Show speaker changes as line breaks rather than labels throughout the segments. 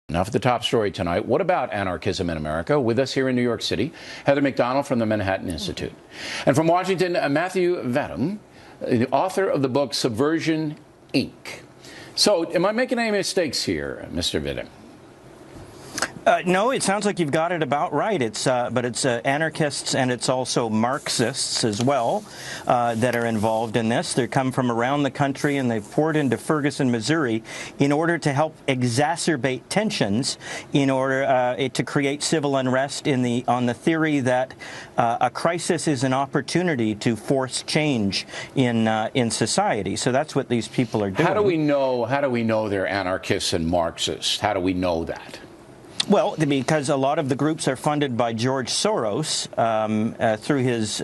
Now for the top story tonight, what about anarchism in America? With us here in New York City, Heather McDonald from the Manhattan Institute. And from Washington, Matthew Vadum, the author of the book Subversion, Inc. So, am I making any mistakes here, Mr. Vadum?
No, it sounds like you've got it about right. But it's anarchists and it's also Marxists as well that are involved in this. They come from around the country and they've poured into Ferguson, Missouri, in order to help exacerbate tensions, in order to create civil unrest on the theory that a crisis is an opportunity to force change in society. So that's what these people are doing.
How do we know they're anarchists and Marxists? How do we know that?
Well, because a lot of the groups are funded by George Soros through his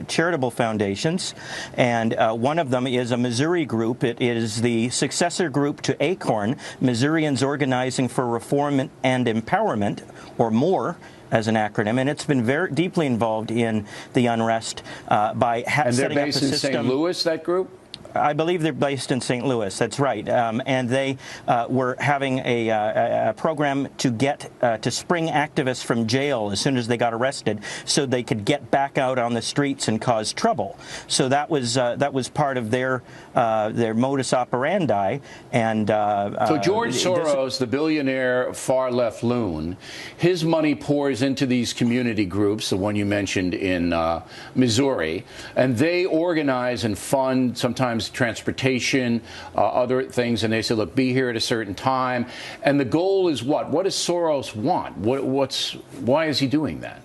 charitable foundations, and one of them is a Missouri group. It is the successor group to ACORN, Missourians Organizing for Reform and Empowerment, or MORE, as an acronym, and it's been very deeply involved in the unrest by setting up a system.
And they're based in St. Louis, that group?
I believe they're based in St. Louis. That's right. And they were having a program to get to spring activists from jail as soon as they got arrested, so they could get back out on the streets and cause trouble. So that was part of their modus operandi. And
so George Soros, the billionaire far left loon, his money pours into these community groups, the one you mentioned in Missouri, and they organize and fund sometimes transportation, other things, and they say, look, be here at a certain time. And the goal is what? What does Soros want? Why is he doing that?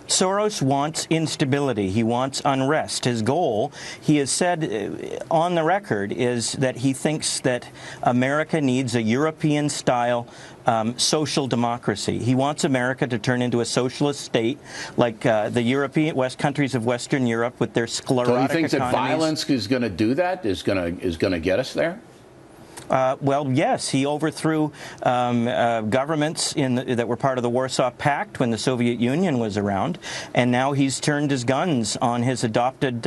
Soros wants instability. He wants unrest. His goal, he has said on the record, is that he thinks that America needs a European-style social democracy. He wants America to turn into a socialist state like the European countries of Western Europe with their sclerotic economies.
So he thinks that violence is going to do that, is going to get us there?
Well, yes, he overthrew governments that were part of the Warsaw Pact when the Soviet Union was around, and now he's turned his guns on his adopted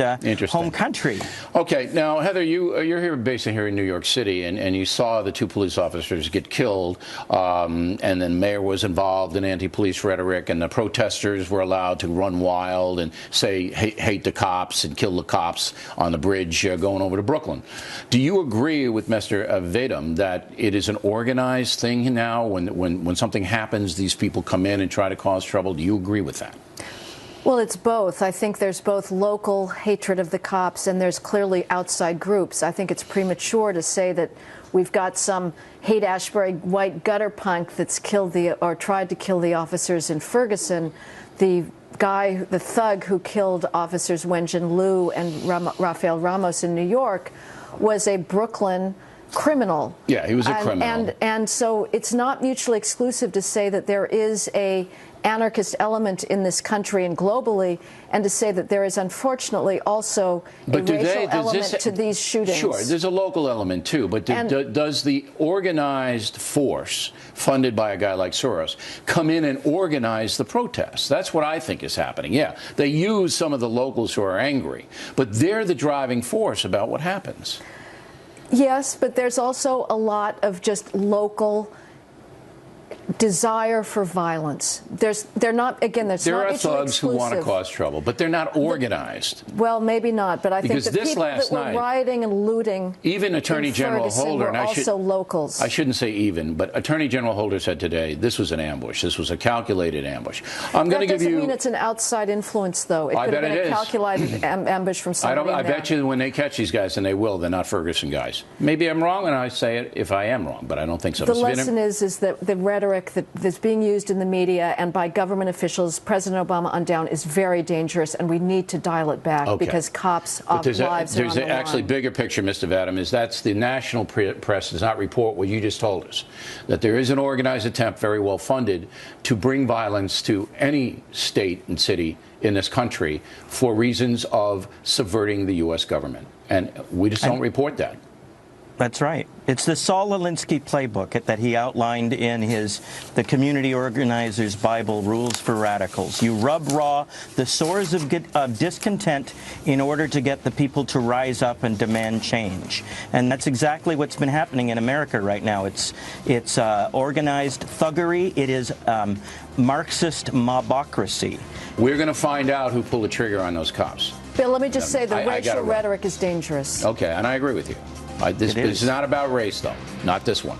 home country.
Okay, now, Heather, you're here based here in New York City, and you saw the two police officers get killed, and then mayor was involved in anti-police rhetoric, and the protesters were allowed to run wild and say hate the cops and kill the cops on the bridge going over to Brooklyn. Do you agree with Mr. Vadum that it is an organized thing now? When something happens, these people come in and try to cause trouble? Do you agree with that?
Well, it's both. I think there's both local hatred of the cops and there's clearly outside groups. I think it's premature to say that we've got some Haight-Ashbury white gutter punk that's killed or tried to kill the officers in Ferguson. The thug who killed officers Wenjin Liu and Rafael Ramos in New York was a Brooklyn criminal.
Yeah, he was a criminal.
And so it's not mutually exclusive to say that there is a anarchist element in this country and globally, and to say that there is unfortunately also a racial element to these shootings.
Sure, there's a local element too, but does the organized force funded by a guy like Soros come in and organize the protests? That's what I think is happening. Yeah, they use some of the locals who are angry, but they're the driving force about what happens.
Yes, but there's also a lot of just local desire for violence. They're not, again, that's not mutually exclusive.
There are thugs who want to cause trouble, but they're not organized.
Well, maybe not, but I think the people that were
night,
rioting and looting
even Attorney General Holder,
were also locals.
I shouldn't say even, but Attorney General Holder said today this was an ambush. This was a calculated ambush. I'm going to give you.
That doesn't mean it's an outside influence, though. It could have been a calculated ambush from somebody.
I bet you when they catch these guys, and they will, they're not Ferguson guys. Maybe I'm wrong, and I say it if I am wrong, but I don't think so.
The lesson is that the rhetoric that's being used in the media and by government officials, President Obama on down, is very dangerous, and we need to dial it back because cops' lives are on the line.
There's actually bigger picture, Mr. Vadum, is that's the national press does not report what you just told us, that there is an organized attempt, very well funded, to bring violence to any state and city in this country for reasons of subverting the U.S. government. And we just don't report that.
That's right. It's the Saul Alinsky playbook that he outlined in the Community Organizer's Bible, Rules for Radicals. You rub raw the sores of discontent in order to get the people to rise up and demand change. And that's exactly what's been happening in America right now. It's organized thuggery. It is Marxist mobocracy.
We're going to find out who pulled the trigger on those cops.
Bill, let me just say the
I
racial
gotta run.
Rhetoric is dangerous.
Okay, and I agree with you. This is not about race, though. Not this one.